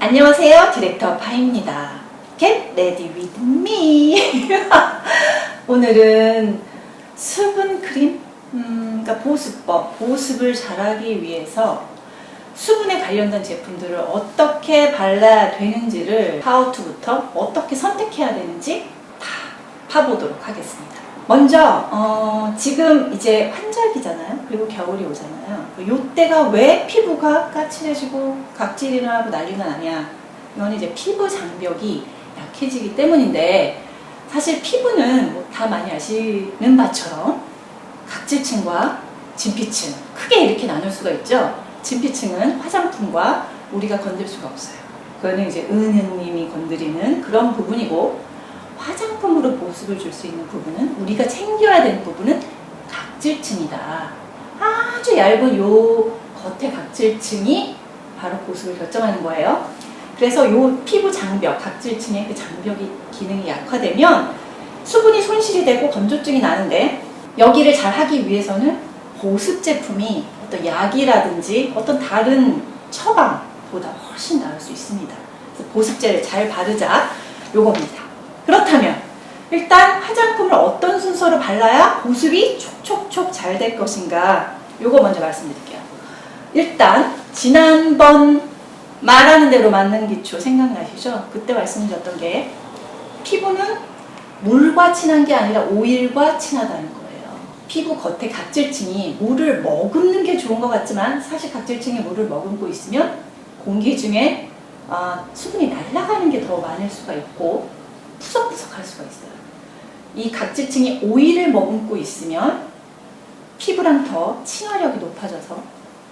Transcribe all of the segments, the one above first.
안녕하세요, 디렉터 파입니다. Get ready with me. 오늘은 수분 크림, 그러니까 보습법, 보습을 잘하기 위해서 수분에 관련된 제품들을 어떻게 발라야 되는지를 how to부터 어떻게 선택해야 되는지 다 파보도록 하겠습니다. 먼저 지금 이제 환절기잖아요. 그리고 겨울이 오잖아요. 요때가 왜 피부가 까칠해지고 각질이 일어나고 난리가 나냐, 이건 이제 피부 장벽이 약해지기 때문인데, 사실 피부는 뭐 다 많이 아시는 바처럼 각질층과 진피층 크게 이렇게 나눌 수가 있죠. 진피층은 화장품과 우리가 건들 수가 없어요. 그거는 이제 은은님이 건드리는 그런 부분이고, 화장품으로 보습을 줄 수 있는 부분은, 우리가 챙겨야 되는 부분은 각질층이다. 아주 얇은 요 겉에 각질층이 바로 보습을 결정하는 거예요. 그래서 요 피부 장벽, 각질층의 그 장벽이 기능이 약화되면 수분이 손실이 되고 건조증이 나는데, 여기를 잘 하기 위해서는 보습 제품이 어떤 약이라든지 어떤 다른 처방보다 훨씬 나을 수 있습니다. 그래서 보습제를 잘 바르자, 요겁니다. 그렇다면 일단 화장품을 어떤 순서로 발라야 보습이 촉촉촉 잘 될 것인가, 요거 먼저 말씀드릴게요. 일단 지난번 말하는 대로 맞는 기초 생각나시죠? 그때 말씀드렸던 게, 피부는 물과 친한 게 아니라 오일과 친하다는 거예요. 피부 겉에 각질층이 물을 머금는 게 좋은 것 같지만, 사실 각질층이 물을 머금고 있으면 공기 중에 수분이 날아가는 게 더 많을 수가 있고 푸석푸석할 수가 있어요. 이 각질층이 오일을 머금고 있으면 피부랑 더 친화력이 높아져서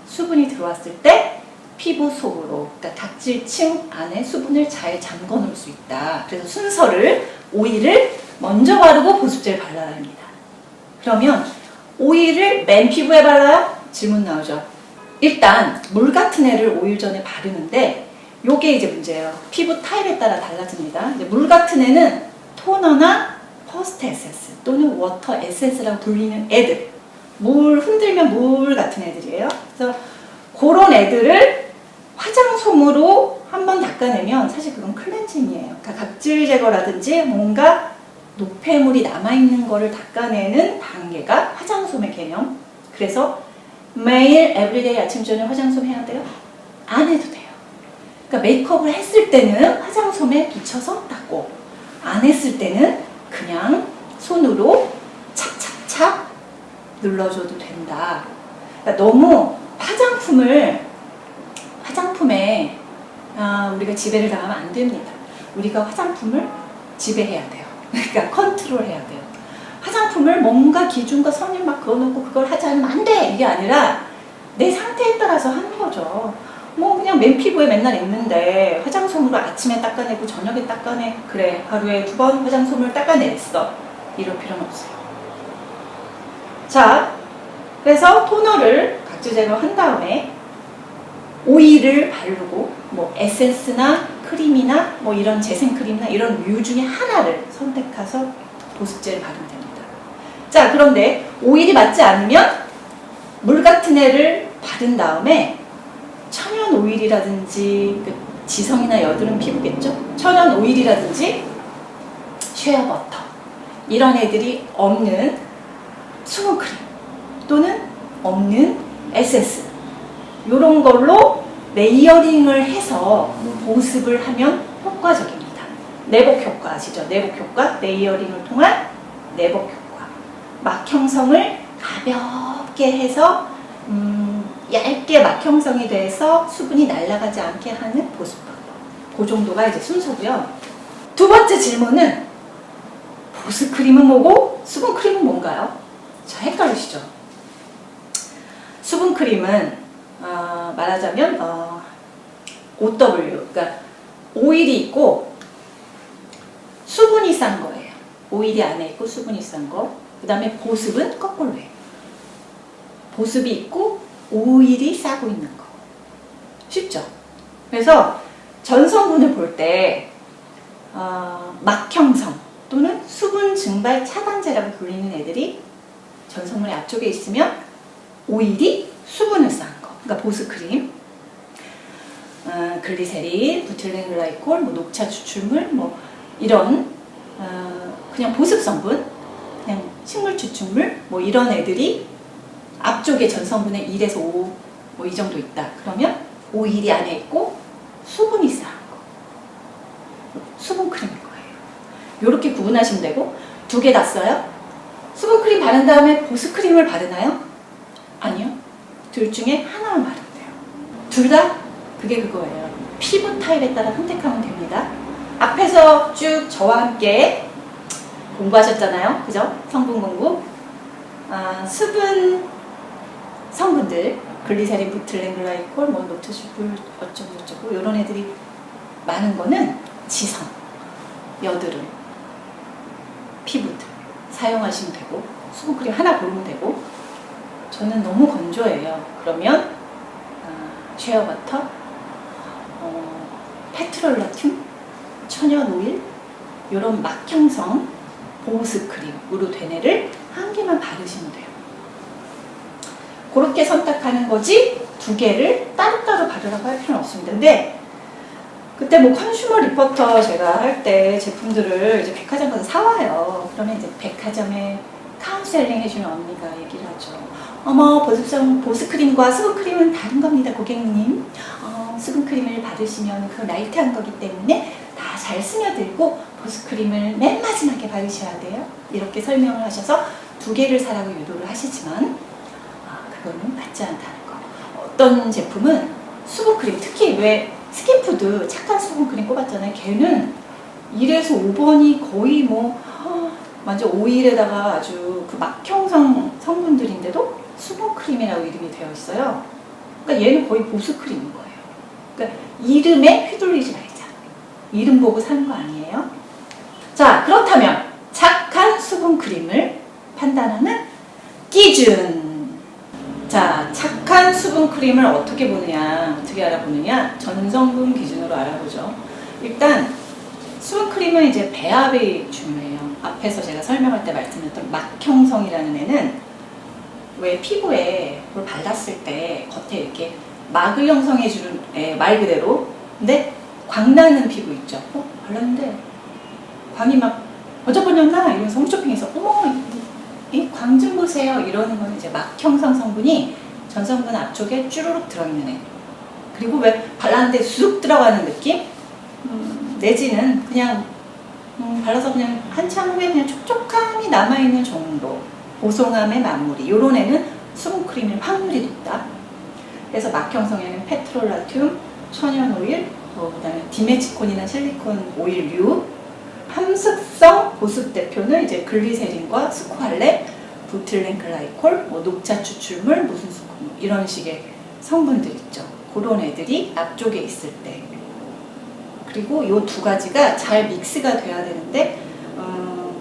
수분이 들어왔을 때 피부 속으로, 그러니까 각질층 안에 수분을 잘 잠궈 놓을 수 있다. 그래서 순서를 오일을 먼저 바르고 보습제를 발라야 합니다. 그러면 오일을 맨 피부에 발라요? 질문 나오죠. 일단 물 같은 애를 오일 전에 바르는데, 요게 이제 문제예요. 피부 타입에 따라 달라집니다. 이제 물 같은 애는 토너나 퍼스트 에센스 또는 워터 에센스라고 불리는 애들, 물 흔들면 물 같은 애들이에요. 그래서 그런 애들을 화장솜으로 한번 닦아내면 사실 그건 클렌징이에요. 그러니까 각질 제거라든지 뭔가 노폐물이 남아있는 거를 닦아내는 단계가 화장솜의 개념. 그래서 매일 에브리데이 아침 저녁 화장솜 해야 돼요? 안 해도 돼요. 그러니까 메이크업을 했을 때는 화장솜에 붙여서 닦고, 안 했을 때는 그냥 손으로 착착착 눌러줘도 된다. 그러니까 너무 화장품에 우리가 지배를 당하면 안 됩니다. 우리가 화장품을 지배해야 돼요. 그러니까 컨트롤해야 돼요. 화장품을 뭔가 기준과 선을 막 그어놓고 그걸 하지 않으면 안 돼! 이게 아니라 내 상태에 따라서 하는 거죠. 뭐 그냥 맨 피부에 맨날 있는데 화장솜으로 아침에 닦아내고 저녁에 닦아내, 그래 하루에 2번 화장솜을 닦아냈어, 이럴 필요는 없어요. 자, 그래서 토너를 각질 제거한 다음에 오일을 바르고, 뭐 에센스나 크림이나 뭐 이런 재생 크림이나 이런 류 중에 하나를 선택해서 보습제를 바르면 됩니다. 자, 그런데 오일이 맞지 않으면 물 같은 애를 바른 다음에 천연 오일이라든지, 지성이나 여드름 피부겠죠? 천연 오일이라든지 쉐어버터, 이런 애들이 없는 수분 크림 또는 없는 에센스, 이런 걸로 레이어링을 해서 보습을 하면 효과적입니다. 내복 효과 아시죠? 내복 효과, 레이어링을 통한 내복 효과. 막 형성을 가볍게 해서 얇게 막 형성이 돼서 수분이 날아가지 않게 하는 보습 방법. 그 정도가 이제 순서고요. 두 번째 질문은, 보습 크림은 뭐고 수분 크림은 뭔가요? 저 헷갈리시죠? 수분 크림은 말하자면 OW, 그러니까 오일이 있고 수분이 싼 거예요. 오일이 안에 있고 수분이 싼 거. 그 다음에 보습은 거꾸로예요. 보습이 있고 오일이 싸고 있는 거. 쉽죠? 그래서 전성분을 볼 때 막형성 또는 수분 증발 차단제라고 불리는 애들이 전성분의 앞쪽에 있으면 오일이 수분을 쌓은 거, 그러니까 보습크림. 글리세린, 부틸렌 글라이콜, 뭐 녹차 추출물, 뭐 이런 그냥 보습 성분, 그냥 식물 추출물, 뭐 이런 애들이 앞쪽에 전성분의 1에서 5, 뭐 이 정도 있다. 그러면 오일이 안에 있고 수분이 쌓은 거. 수분 크림인 거예요. 이렇게 구분하시면 되고, 2개 다 써요? 수분 크림 바른 다음에 보습 크림을 바르나요? 아니요. 둘 중에 하나만 바르면 돼요. 둘 다 그게 그거예요. 피부 타입에 따라 선택하면 됩니다. 앞에서 쭉 저와 함께 공부하셨잖아요. 그죠? 성분 공부. 수분 성분들, 글리세린, 부틸렌 글라이콜, 뭐 녹차슈플 어쩌고 저쩌고 이런 애들이 많은 거는 지성, 여드름, 피부들 사용하시면 되고, 수분크림 하나 고르면 되고. 저는 너무 건조해요. 그러면 쉐어버터, 페트롤라튬, 천연오일, 이런 막형성 보습크림으로 된 애를 한 개만 바르시면 돼요. 그렇게 선택하는 거지 2개를 따로따로 바르라고 할 필요는 없습니다. 근데 그때 뭐 컨슈머 리포터 제가 할 때 제품들을 이제 백화점 가서 사와요. 그러면 이제 백화점에 카운셀링 해주는 언니가 얘기를 하죠. 어머, 보습크림과 수분크림은 다른 겁니다, 고객님. 수분크림을 바르시면 그 라이트한 거기 때문에 다 잘 스며들고 보습크림을 맨 마지막에 바르셔야 돼요. 이렇게 설명을 하셔서 2개를 사라고 유도를 하시지만 그거는 맞지 않다는 거. 어떤 제품은 수분크림, 특히 왜 스킨푸드 착한 수분크림 꼽았잖아요. 걔는 1에서 5번이 거의 뭐 완전 오일에다가 아주 그 막형성 성분들인데도 수분크림이라고 이름이 되어 있어요. 그러니까 얘는 거의 보습크림인 거예요. 그러니까 이름에 휘둘리지 말자. 이름 보고 사는 거 아니에요. 자, 그렇다면 착한 수분크림을 판단하는 기준. 자, 착한 수분크림을 어떻게 보느냐, 어떻게 알아보느냐, 전성분 기준으로 알아보죠. 일단 수분크림은 이제 배합이 중요해요. 앞에서 제가 설명할 때 말씀드렸던 막형성이라는 애는 왜 피부에 뭘 발랐을 때 겉에 이렇게 막을 형성해주는 애, 말 그대로. 근데 광나는 피부 있죠. 발랐는데 광이 막 번쩍번쩍나? 이러면서 홈쇼핑에서 어머, 이 광 좀 보세요. 이러는 건 이제 막형성 성분이 전성분 앞쪽에 쭈루룩 들어있는 애. 그리고 왜 발랐는데 쑥 들어가는 느낌? 내지는 그냥 발라서 그냥 한참 후에 그냥 촉촉함이 남아있는 정도, 보송함의 마무리. 요런 애는 수분크림일 확률이 높다. 그래서 막형성에는 페트롤라튬, 천연오일, 그 다음에 디메치콘이나 실리콘 오일류, 함습성 보습 대표는 이제 글리세린과 스쿠알렛, 부틸렌 글라이콜, 뭐 녹차 추출물, 무슨 수분, 이런 식의 성분들 있죠. 그런 애들이 앞쪽에 있을 때. 그리고 이 2가지가 잘 믹스가 돼야 되는데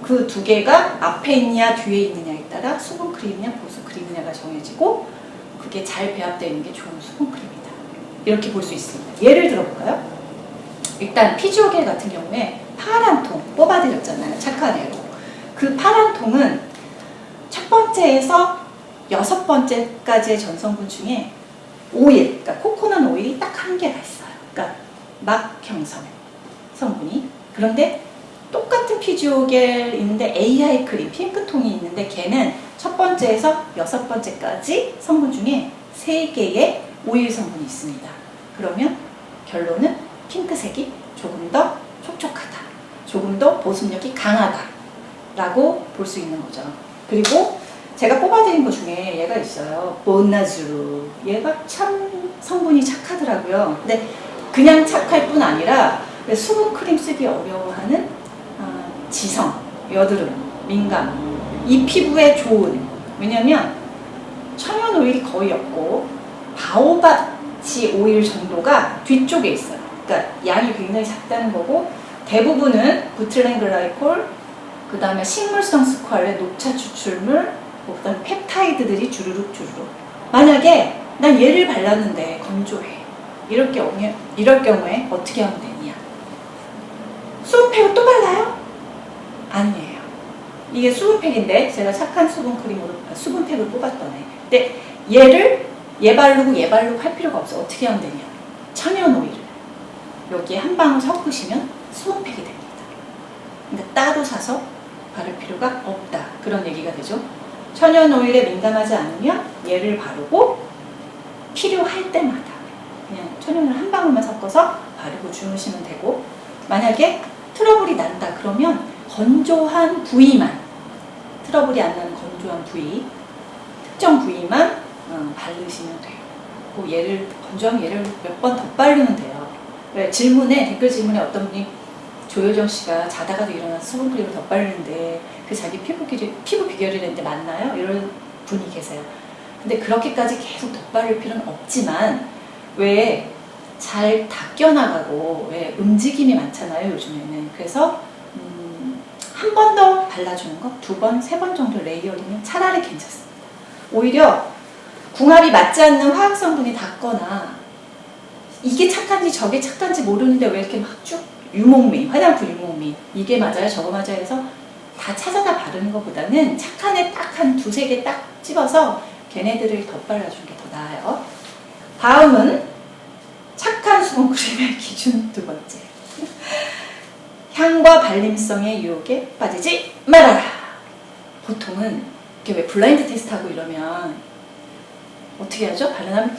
그 2개가 앞에 있냐 뒤에 있느냐에 따라 수분크림이냐 보습크림이냐가 정해지고, 그게 잘 배합되어 있는 게 좋은 수분크림이다. 이렇게 볼 수 있습니다. 예를 들어볼까요? 일단 피지오겔 같은 경우에 파란 통 뽑아드렸잖아요. 착한 애로. 그 파란 통은 첫 번째에서 6번째까지의 전성분 중에 오일, 그러니까 코코넛 오일이 딱 1개가 있어요. 그러니까 막형성 성분이. 그런데 똑같은 피지오겔 있는데 AI 크림, 핑크통이 있는데 걔는 첫 번째에서 6번째까지 성분 중에 3개의 오일 성분이 있습니다. 그러면 결론은 핑크색이 조금 더 촉촉하다, 조금 더 보습력이 강하다 라고 볼 수 있는 거죠. 그리고 제가 뽑아드린 것 중에 얘가 있어요. 보나주루. 얘가 참 성분이 착하더라고요. 근데 그냥 착할 뿐 아니라 수분크림 쓰기 어려워하는 지성, 여드름, 민감, 이 피부에 좋은, 왜냐면 천연 오일이 거의 없고 바오바치 오일 정도가 뒤쪽에 있어요. 그러니까 양이 굉장히 작다는 거고, 대부분은 부틸렌 글라이콜, 그 다음에 식물성 스쿠알렛, 녹차 추출물, 그 다음에 펩타이드들이 주르륵. 만약에 난 얘를 발랐는데 건조해, 이럴 경우에 어떻게 하면 되냐? 수분팩을 또 발라요? 아니에요. 이게 수분팩인데 제가 착한 수분팩을 뽑았던 애. 근데 얘 바르고 할 필요가 없어. 어떻게 하면 되냐? 천연 오일. 여기에 한 방울 섞으시면 수분팩이 됩니다. 그러니까 따로 사서 바를 필요가 없다. 그런 얘기가 되죠. 천연 오일에 민감하지 않으면 얘를 바르고 필요할 때마다 그냥 천연을 한 방울만 섞어서 바르고 주무시면 되고, 만약에 트러블이 난다 그러면 건조한 부위만, 트러블이 안 나는 건조한 부위, 특정 부위만 바르시면 돼요. 그 얘를 건조하면 얘를 몇 번 덧바르면 돼요. 왜 댓글 질문에 어떤 분이 조효정 씨가 자다가도 일어나서 수분크림을 덧바르는데 그 자기 피부 비결이라는데 맞나요? 이런 분이 계세요. 근데 그렇게까지 계속 덧바를 필요는 없지만, 왜 잘 닦여나가고 왜 움직임이 많잖아요 요즘에는. 그래서 한 번 더 발라주는 거, 2번, 3번 정도 레이어링은 차라리 괜찮습니다. 오히려 궁합이 맞지 않는 화학성분이 닿거나 이게 착한지 저게 착한지 모르는데 왜 이렇게 막 쭉 유목민, 화장품 유목민, 이게 맞아요 저거 맞아요 해서 다 찾아다 바르는 것보다는 착한 애 딱 한 2-3개 딱 집어서 걔네들을 덧발라주는 게 더 나아요. 다음은 착한 수분크림의 기준 2번째. 향과 발림성의 유혹에 빠지지 말아라. 보통은 이렇게 왜 블라인드 테스트하고 이러면 어떻게 하죠? 바르면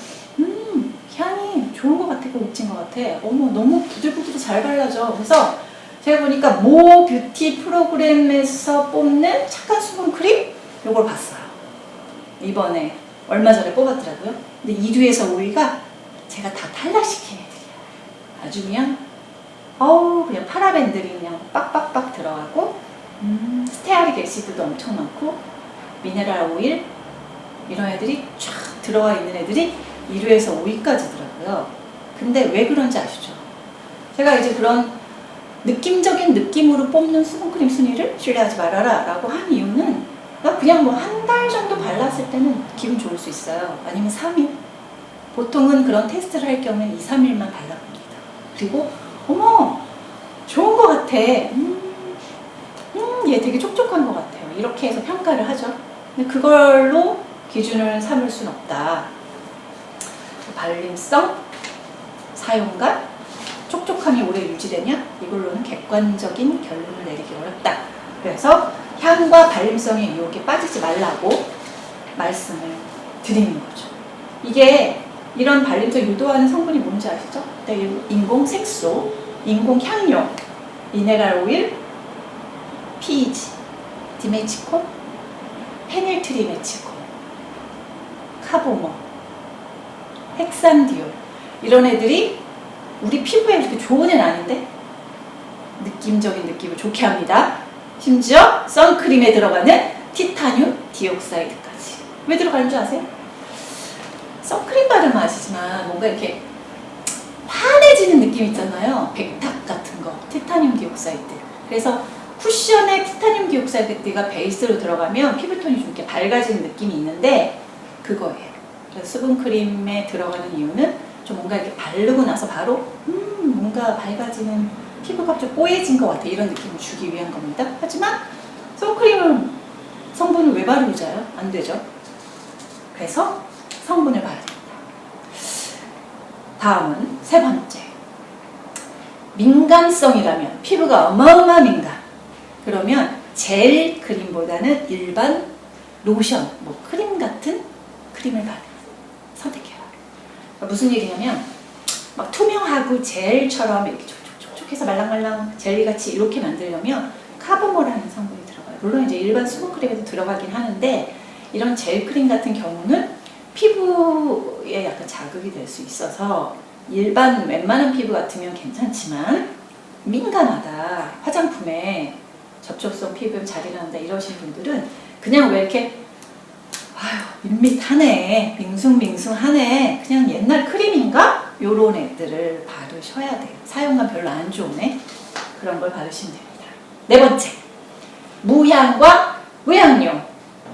향이 좋은 것 같아, 멋진 것 같아. 어머, 너무 부들부들 잘 발라져. 그래서 제가 보니까 모 뷰티 프로그램에서 뽑는 착한 수분크림 요걸 봤어요. 이번에 얼마 전에 뽑았더라고요. 근데 1위에서 5위가 제가 다 탈락시킨 애들이야. 아주 그냥 그냥 파라벤들이 그냥 빡빡빡 들어가고 스테아릭 애시드도 엄청 많고 미네랄 오일 이런 애들이 쫙 들어가 있는 애들이 1위에서 5위까지더라고요. 근데 왜 그런지 아시죠? 제가 이제 그런 느낌적인 느낌으로 뽑는 수분크림 순위를 신뢰하지 말아라 라고 한 이유는 그냥 뭐 한 달 정도 발랐을 때는 기분 좋을 수 있어요. 아니면 3일. 보통은 그런 테스트를 할 경우는 2-3일만 발라봅니다. 그리고 어머 좋은 것 같아. 얘 되게 촉촉한 것 같아요. 이렇게 해서 평가를 하죠. 근데 그걸로 기준을 삼을 순 없다. 발림성, 사용감, 촉촉함이 오래 유지되냐? 이걸로는 객관적인 결론을 내리기 어렵다. 그래서 향과 발림성의 유혹에 빠지지 말라고 말씀을 드리는 거죠. 이게 이런 발림성 유도하는 성분이 뭔지 아시죠? 인공 색소, 인공 향료, 미네랄 오일, PEG, 디메치콘, 페닐트리메치콘, 카보모, 헥산디올, 이런 애들이 우리 피부에 이렇게 좋은 애는 아닌데 느낌적인 느낌을 좋게 합니다. 심지어 선크림에 들어가는 티타늄 디옥사이드까지. 왜 들어가는 줄 아세요? 선크림 바르면 아시지만 뭔가 이렇게 환해지는 느낌 있잖아요. 백탁 같은 거, 티타늄 디옥사이드. 그래서 쿠션에 티타늄 디옥사이드가 베이스로 들어가면 피부톤이 좀 이렇게 밝아지는 느낌이 있는데 그거예요. 그래서 수분크림에 들어가는 이유는 좀 뭔가 이렇게 바르고 나서 바로 뭔가 밝아지는, 피부가 좀 뽀얘진 것 같아, 이런 느낌을 주기 위한 겁니다. 하지만 선크림은 성분을 왜 바르고 자요? 안 되죠. 그래서 성분을 봐야 됩니다. 다음은 3번째. 민감성이라면, 피부가 어마어마 민감. 그러면 젤 크림보다는 일반 로션, 뭐 크림 같은 크림을 선택해요. 그러니까 무슨 얘기냐면 막 투명하고 젤처럼 이렇게 촉촉해서 말랑말랑 젤리같이 이렇게 만들려면 카보모라는 성분이 들어가요. 물론 이제 일반 수분크림에도 들어가긴 하는데 이런 젤 크림 같은 경우는 피부에 약간 자극이 될 수 있어서 일반 웬만한 피부 같으면 괜찮지만 민감하다, 화장품에 접촉성 피부에 잘 일어난다 이러신 분들은 그냥 왜 이렇게 밋밋하네, 밍숭밍숭하네, 그냥 옛날 크림인가? 요런 애들을 바르셔야 돼요. 사용감 별로 안 좋은 애, 그런 걸 바르시면 됩니다. 4번째, 무향과 무향료.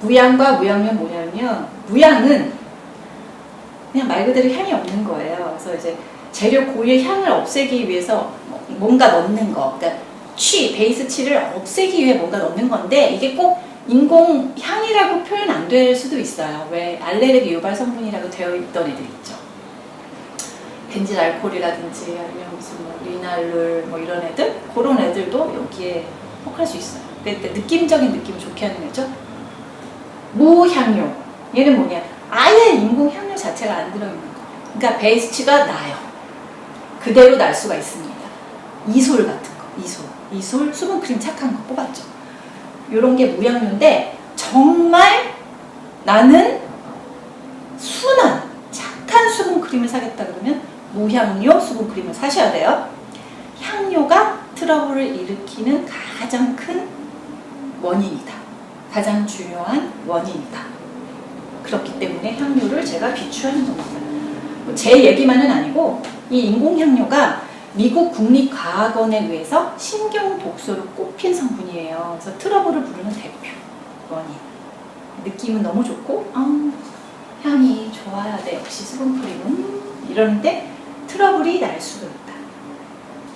무향과 무향료 뭐냐면, 무향은 그냥 말 그대로 향이 없는 거예요. 그래서 이제 재료 고유의 향을 없애기 위해서 뭔가 넣는 거, 그러니까 베이스 치를 없애기 위해 뭔가 넣는 건데, 이게 꼭 인공 향이라고 표현 안 될 수도 있어요. 왜 알레르기 유발 성분이라고 되어 있던 애들 있죠. 벤질 알코올이라든지 아니면 무슨 뭐 리날룰 뭐 이런 애들, 그런 애들도 여기에 혹할 수 있어요. 근데 느낌적인 느낌을 좋게 하는 애죠. 무향료, 얘는 뭐냐, 아예 인공 향료 자체가 안 들어있는 거. 그러니까 베이스가 나요. 그대로 날 수가 있습니다. 이솔 같은 거, 이솔 수분크림 착한 거 뽑았죠. 요런 게 무향료인데 정말 나는 순한 착한 수분크림을 사겠다 그러면 무향료 수분크림을 사셔야 돼요. 향료가 트러블을 일으키는 가장 큰 원인이다. 가장 중요한 원인이다. 그렇기 때문에 향료를 제가 비추하는 겁니다. 제 얘기만은 아니고 이 인공향료가 미국 국립과학원에 의해서 신경독소로 꼽힌 성분이에요. 그래서 트러블을 부르는 대표 원인. 느낌은 너무 좋고 향이 좋아야 돼. 역시 수분크림은 이러는데 트러블이 날 수가 있다.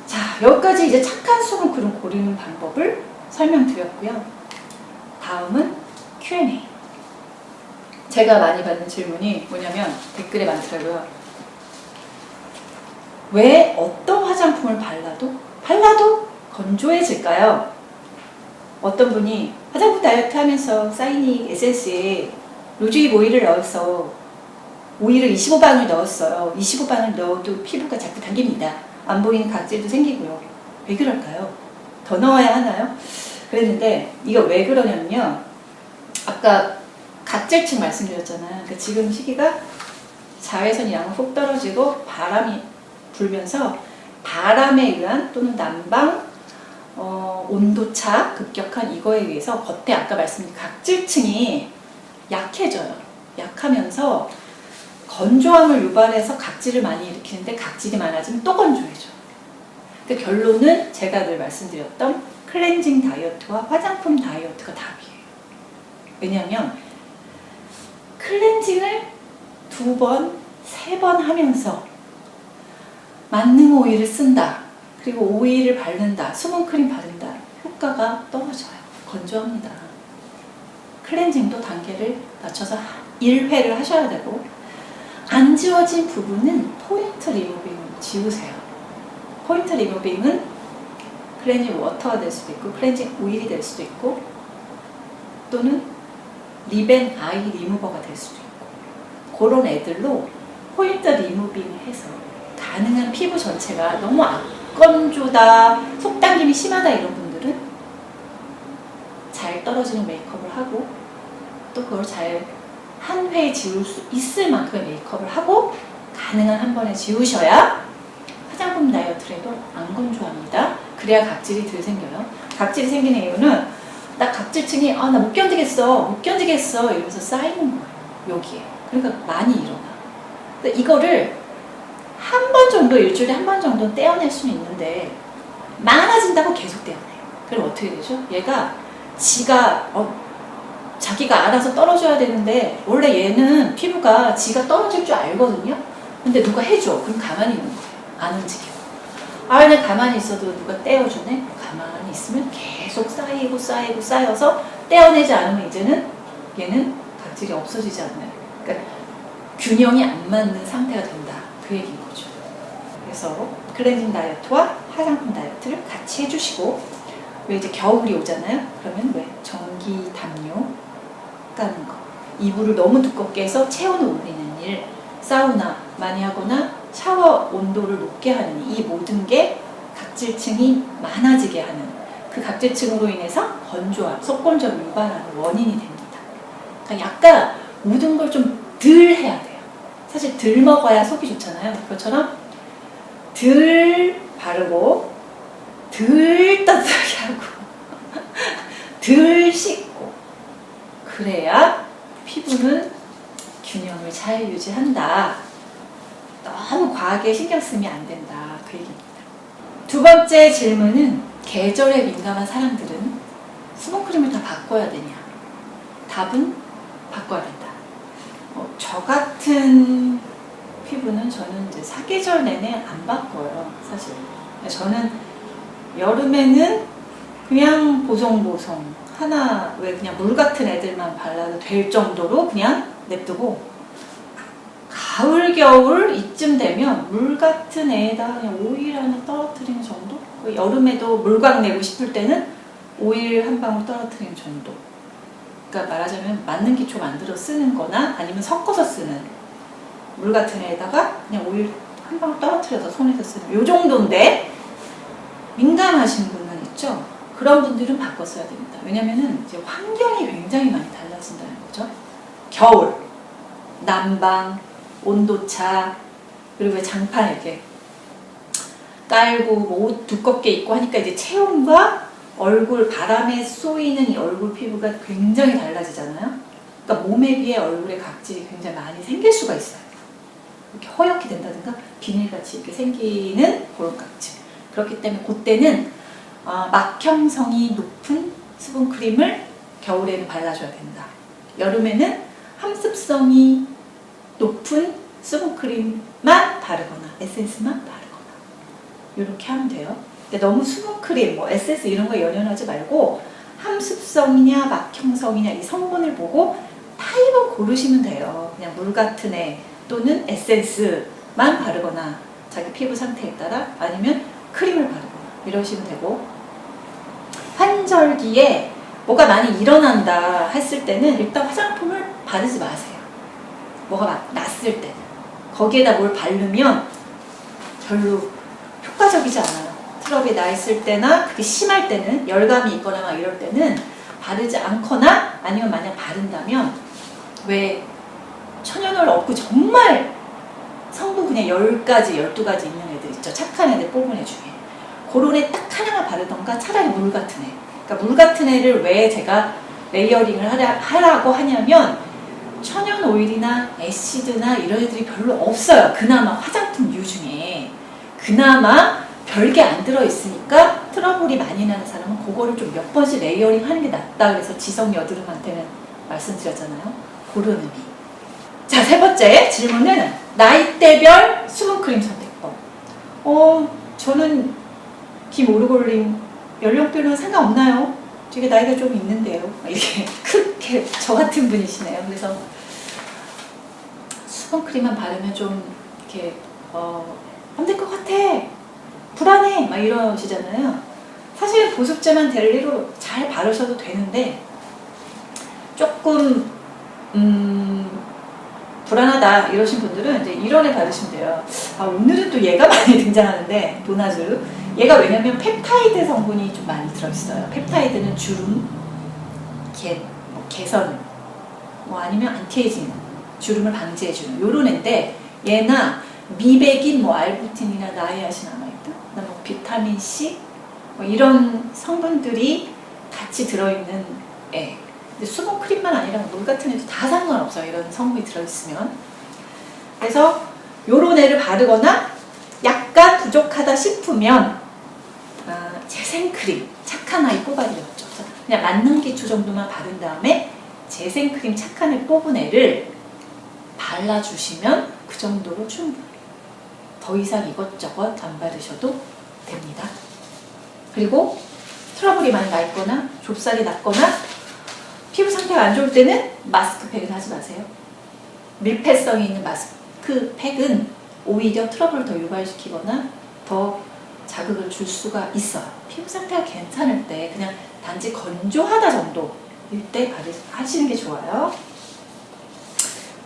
자, 여기까지 이제 착한 수분크림 고르는 방법을 설명드렸고요. 다음은 Q&A. 제가 많이 받는 질문이 뭐냐면 댓글에 많더라고요. 왜 어떤 화장품을 발라도 건조해질까요? 어떤 분이 화장품 다이어트 하면서 사이닉 에센스에 로즈잎 오일을 넣어서 오일을 25방울 넣었어요. 25방울 넣어도 피부가 자꾸 당깁니다. 안 보이는 각질도 생기고요. 왜 그럴까요? 더 넣어야 하나요? 그랬는데 이거 왜 그러냐면요. 아까 각질층 말씀드렸잖아요. 그러니까 지금 시기가 자외선 양은 훅 떨어지고 바람이 불면서 바람에 의한 또는 난방 온도차 급격한 이거에 의해서 겉에 아까 말씀드린 각질층이 약해져요. 약하면서 건조함을 유발해서 각질을 많이 일으키는데 각질이 많아지면 또 건조해져. 그 결론은 제가 늘 말씀드렸던 클렌징 다이어트와 화장품 다이어트가 답이에요. 왜냐하면 클렌징을 2번, 3번 하면서 만능 오일을 쓴다. 그리고 오일을 바른다. 수분크림 바른다. 효과가 떨어져요. 건조합니다. 클렌징도 단계를 낮춰서 1회를 하셔야 되고 안 지워진 부분은 포인트 리무빙으로 지우세요. 포인트 리무빙은 클렌징 워터가 될 수도 있고 클렌징 오일이 될 수도 있고 또는 립앤 아이 리무버가 될 수도 있고 그런 애들로 포인트 리무빙을 해서 가능한 피부 전체가 너무 악건조다, 속당김이 심하다 이런 분들은 잘 떨어지는 메이크업을 하고 또 그걸 잘 한 회에 지울 수 있을 만큼의 메이크업을 하고 가능한 한 번에 지우셔야 화장품 다이어트를 해도 안 건조합니다. 그래야 각질이 덜 생겨요. 각질이 생기는 이유는 나 각질층이 나 못 견디겠어 이러면서 쌓이는 거예요. 여기에. 그러니까 많이 일어나. 근데 이거를 한 번 정도, 일주일에 한 번 정도 떼어낼 수는 있는데 많아진다고 계속 떼어내요. 그럼 어떻게 되죠? 얘가 자기가 알아서 떨어져야 되는데 원래 얘는 피부가 지가 떨어질 줄 알거든요. 근데 누가 해줘. 그럼 가만히 있는 거예요. 안 움직여. 그냥 가만히 있어도 누가 떼어주네? 가만히 있으면 계속 쌓여서 떼어내지 않으면 이제는 얘는 각질이 없어지지 않나요? 그러니까 균형이 안 맞는 상태가 된다. 그 얘기인 거죠. 그래서 클렌징 다이어트와 화장품 다이어트를 같이 해주시고 왜 이제 겨울이 오잖아요? 그러면 왜 전기 담요 까는 거, 이불을 너무 두껍게 해서 체온을 올리는 일, 사우나 많이 하거나 샤워 온도를 높게 하는 이 모든 게 각질층이 많아지게 하는 그 각질층으로 인해서 건조함, 속건조를 유발하는 원인이 됩니다. 그러니까 약간 모든 걸 좀 덜 해야 돼요. 사실 덜 먹어야 속이 좋잖아요. 그것처럼 덜 바르고 덜 따뜻하게 하고 덜 씻고 그래야 피부는 균형을 잘 유지한다. 너무 과하게 신경 쓰면 안 된다. 그 얘기입니다. 두 번째 질문은 계절에 민감한 사람들은 수분크림을 다 바꿔야 되냐? 답은 바꿔야 된다. 저 같은 피부는 저는 이제 사계절 내내 안 바꿔요. 사실 저는 여름에는 그냥 보송보송 하나 왜 그냥 물 같은 애들만 발라도 될 정도로 그냥 냅두고 가을, 겨울 이쯤 되면 물 같은 애에다 그냥 오일 하나 떨어뜨리는 정도? 여름에도 물광 내고 싶을 때는 오일 한 방울 떨어뜨리는 정도. 그러니까 말하자면 맞는 기초 만들어 쓰는 거나 아니면 섞어서 쓰는 물 같은 애에다가 그냥 오일 한 방울 떨어뜨려서 손에서 쓰는 요 정도인데, 민감하신 분은 있죠? 그런 분들은 바꿔 써야 됩니다. 왜냐면은 이제 환경이 굉장히 많이 달라진다는 거죠. 겨울, 난방, 온도차, 그리고 장판 이렇게 깔고 뭐 옷 두껍게 입고 하니까 이제 체온과 얼굴, 바람에 쏘이는 이 얼굴 피부가 굉장히 달라지잖아요. 그러니까 몸에 비해 얼굴에 각질이 굉장히 많이 생길 수가 있어요. 이렇게 허옇게 된다든가 비닐같이 이렇게 생기는 그런 각질. 그렇기 때문에 그때는 막형성이 높은 수분크림을 겨울에는 발라줘야 된다. 여름에는 함습성이 높은 수분크림만 바르거나 에센스만 바르거나 이렇게 하면 돼요. 근데 너무 수분크림, 뭐 에센스 이런 거 연연하지 말고 함습성이냐 막형성이냐 이 성분을 보고 타입을 고르시면 돼요. 그냥 물 같은 애 또는 에센스만 바르거나 자기 피부 상태에 따라, 아니면 크림을 바르거나 이러시면 되고, 환절기에 뭐가 많이 일어난다 했을 때는 일단 화장품을 바르지 마세요. 뭐가 났을 때는. 거기에다 뭘 바르면 별로 효과적이지 않아요. 트러블이 나 있을 때나 그게 심할 때는, 열감이 있거나 막 이럴 때는 바르지 않거나, 아니면 만약 바른다면 왜 천연을 얻고 정말 성분 그냥 10가지, 12가지 있는 애들 있죠. 착한 애들 뽑은 애 중에. 그런 애 딱 하나만 바르던가 차라리 물 같은 애. 그러니까 물 같은 애를 왜 제가 레이어링을 하라고 하냐면, 천연 오일이나 애시드나 이런 애들이 별로 없어요. 그나마 화장품류 중에. 그나마 별게 안 들어있으니까 트러블이 많이 나는 사람은 그거를 좀 몇 번씩 레이어링 하는 게 낫다. 그래서 지성 여드름한테는 말씀드렸잖아요. 그런 의미. 자, 세 번째 질문은 나이대별 수분크림 선택법. 저는 김오르골님 연령별로는 상관없나요? 되게 나이가 좀 있는데요. 이렇게 그렇게 저 같은 분이시네요. 그래서 수분크림만 바르면 좀 이렇게 안 될 것 같아, 불안해 막 이러시잖아요. 사실 보습제만 델리로 잘 바르셔도 되는데 조금 불안하다 이러신 분들은 이제 이런 애 바르시면 돼요. 오늘은 또 얘가 많이 등장하는데, 도나즈. 얘가 왜냐면 펩타이드 성분이 좀 많이 들어있어요. 펩타이드는 주름, 개선, 뭐 아니면 안티에이징, 주름을 방지해주는 요런 애인데, 얘나 미백인 뭐 알부틴이나 나이아신아마이드, 그다음에 뭐 비타민 C 뭐 이런 성분들이 같이 들어있는 애. 근데 수분 크림만 아니라 물 같은 애도 다 상관없어요. 이런 성분이 들어있으면. 그래서 요런 애를 바르거나 약간 부족하다 싶으면 재생크림 착한 아이 뽑아드렸죠. 그냥 맞는 기초 정도만 바른 다음에 재생크림 착한 애 뽑은 애를 발라주시면 그 정도로 충분히, 더 이상 이것저것 안 바르셔도 됩니다. 그리고 트러블이 많이 나 있거나 좁쌀이 났거나 피부 상태가 안 좋을 때는 마스크팩은 하지 마세요. 밀폐성이 있는 마스크팩은 오히려 트러블을 더 유발시키거나 더 자극을 줄 수가 있어요. 피부 상태가 괜찮을 때, 그냥 단지 건조하다 정도일 때 하시는 게 좋아요.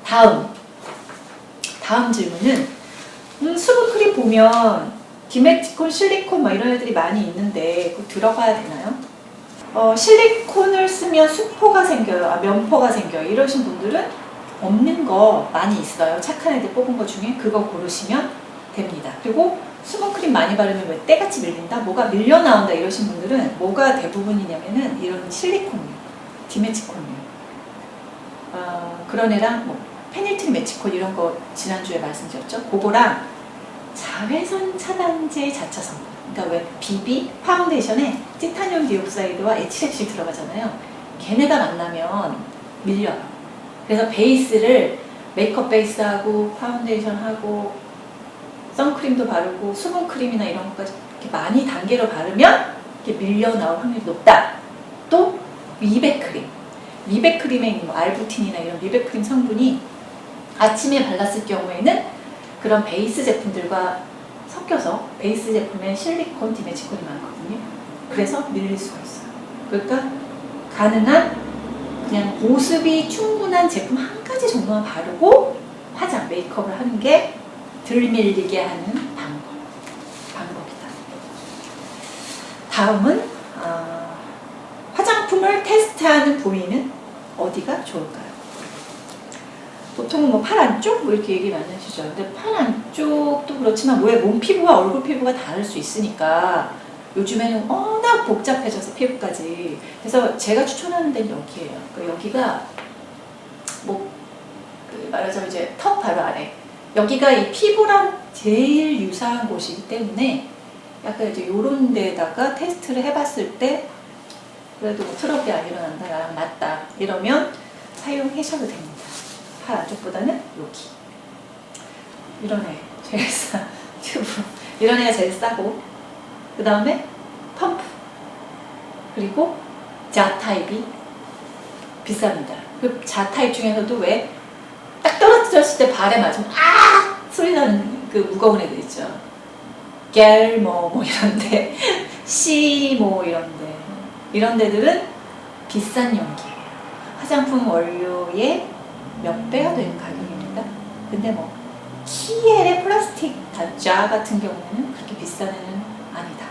다음 질문은 수분크림 보면 디메티콘, 실리콘 막 이런 애들이 많이 있는데 그거 들어가야 되나요? 실리콘을 쓰면 수포가 생겨요, 면포가 생겨요 이러신 분들은 없는 거 많이 있어요. 착한 애들 뽑은 거 중에 그거 고르시면 됩니다. 그리고 수분크림 많이 바르면 왜 때같이 밀린다? 뭐가 밀려 나온다 이러신 분들은 뭐가 대부분이냐면은 이런 실리콘류, 디메티콘류, 그런 애랑 뭐 페닐트린 메치콘 이런 거 지난주에 말씀드렸죠. 그거랑 자외선 차단제 자차 성분. 그러니까 왜 BB 파운데이션에 티타늄 디옥사이드와 에틸렌실이 들어가잖아요. 걔네가 만나면 밀려요. 그래서 베이스를 메이크업 베이스하고 파운데이션하고 선크림도 바르고 수분크림이나 이런 것까지 이렇게 많이 단계로 바르면 이렇게 밀려 나올 확률이 높다. 또 미백크림에 있는 뭐 알부틴이나 이런 미백크림 성분이 아침에 발랐을 경우에는 그런 베이스 제품들과 섞여서 베이스 제품에 실리콘, 디메치콘이 많거든요. 그래서 밀릴 수가 있어요. 그러니까 가능한 그냥 보습이 충분한 제품 한 가지 정도만 바르고 화장, 메이크업을 하는 게 덜 밀리게 하는 방법이다. 다음은 화장품을 테스트하는 부위는 어디가 좋을까요? 보통 뭐 팔 안쪽 뭐 이렇게 얘기 많이 하시죠. 근데 팔 안쪽도 그렇지만 왜 몸 피부와 얼굴 피부가 다를 수 있으니까 요즘에는 워낙 복잡해져서 피부까지. 그래서 제가 추천하는 데는 여기예요. 그러니까 여기가 뭐 말하자면 이제 턱 바로 아래. 여기가 이 피부랑 제일 유사한 곳이기 때문에 약간 이제 요런 데다가 테스트를 해봤을 때 그래도 뭐 트러블이 안 일어난다, 나랑 맞다 이러면 사용하셔도 됩니다. 팔 안쪽보다는 여기. 이런 애 제일 싸. 튜브. 이런 애가 제일 싸고 그 다음에 펌프 그리고 자 타입이 비쌉니다. 그 자 타입 중에서도 왜 딱 떨어졌을 때 발에 맞으면 아 소리 나는 그 무거운 애들 있죠. 겔뭐 이런데 C 뭐 이런 데들은 비싼 용기예요. 화장품 원료의 몇 배가 되는 가격입니다. 근데 뭐 키엘의 플라스틱 자 같은 경우에는 그렇게 비싼 애는 아니다.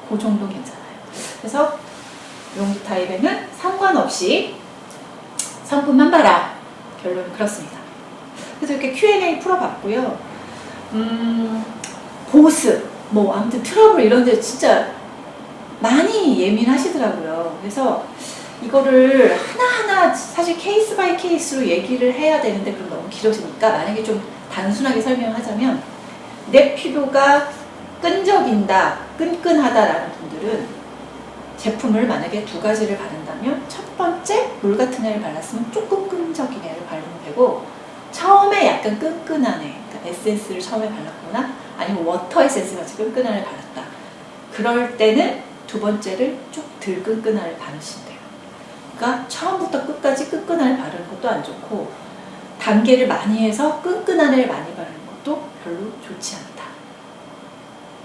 그 정도 괜찮아요. 그래서 용기 타입에는 상관없이 성분만 봐라. 결론은 그렇습니다. 그래서 이렇게 Q&A 풀어봤고요. 보습, 뭐 아무튼 트러블 이런 데 진짜 많이 예민하시더라고요. 그래서 이거를 하나하나 사실 케이스 바이 케이스로 얘기를 해야 되는데 그럼 너무 길어지니까 만약에 좀 단순하게 설명하자면 내 피부가 끈적인다, 끈끈하다라는 분들은 제품을 만약에 두 가지를 바른다면 첫 번째 물 같은 애를 발랐으면 조금 끈적인 애를 바르면 되고 처음에 약간 끈끈한 애, 그러니까 에센스를 처음에 발랐거나 아니면 워터 에센스 같이 끈끈한 애를 발랐다. 그럴 때는 두 번째를 좀 덜 끈끈한 애를 바르시면 돼요. 그러니까 처음부터 끝까지 끈끈한 애를 바르는 것도 안 좋고 단계를 많이 해서 끈끈한 애를 많이 바르는 것도 별로 좋지 않다.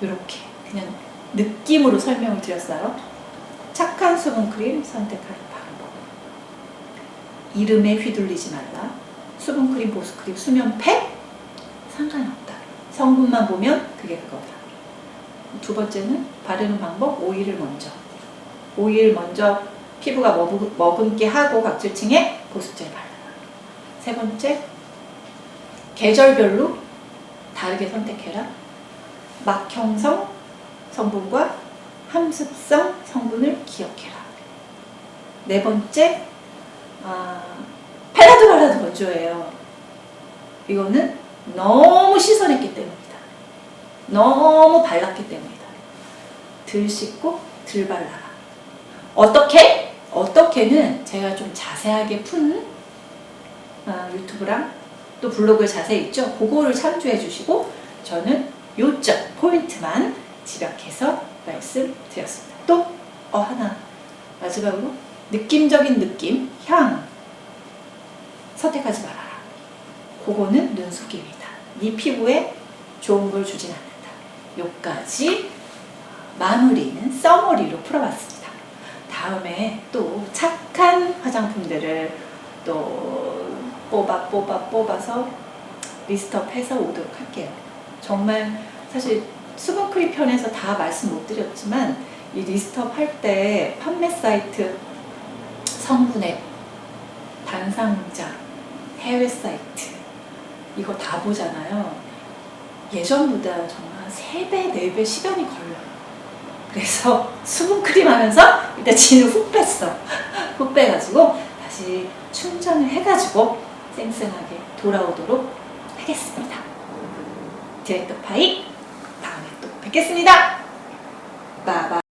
이렇게 그냥 느낌으로 설명을 드렸어요. 착한 수분크림 선택하는 방법. 이름에 휘둘리지 말라. 수분크림, 보습크림, 수면팩 상관없다. 성분만 보면 그게 그거다. 두 번째는 바르는 방법. 오일을 먼저 피부가 머금게 하고 각질층에 보습제를 발라. 세 번째, 계절별로 다르게 선택해라. 막형성 성분과 함습성 성분을 기억해라. 네 번째, 발라도 건조해요. 이거는 너무 씻어냈기 때문이다. 너무 발랐기 때문이다. 덜 씻고 덜 발라라. 어떻게? 어떻게는 제가 좀 자세하게 푼 유튜브랑 또 블로그에 자세히 있죠. 그거를 참조해 주시고 저는 요점, 포인트만 집약해서 말씀드렸습니다. 또 하나 마지막으로 느낌적인 느낌, 향 선택하지 말아라. 그거는 눈속임이다. 네 피부에 좋은 걸 주진 않는다. 요까지 마무리는 써머리로 풀어봤습니다. 다음에 또 착한 화장품들을 또 뽑아서 리스트업해서 오도록 할게요. 정말 사실 수분크림 편에서 다 말씀 못 드렸지만 이 리스트업 할 때 판매 사이트, 성분앱, 단상자, 해외 사이트 이거 다 보잖아요. 예전보다 정말 3배, 4배 시간이 걸려요. 그래서 수분크림 하면서 일단 진을 훅 뺐어. 훅 빼가지고 다시 충전을 해가지고 쌩쌩하게 돌아오도록 하겠습니다. 디렉터 파이 다음에 또 뵙겠습니다. 빠바.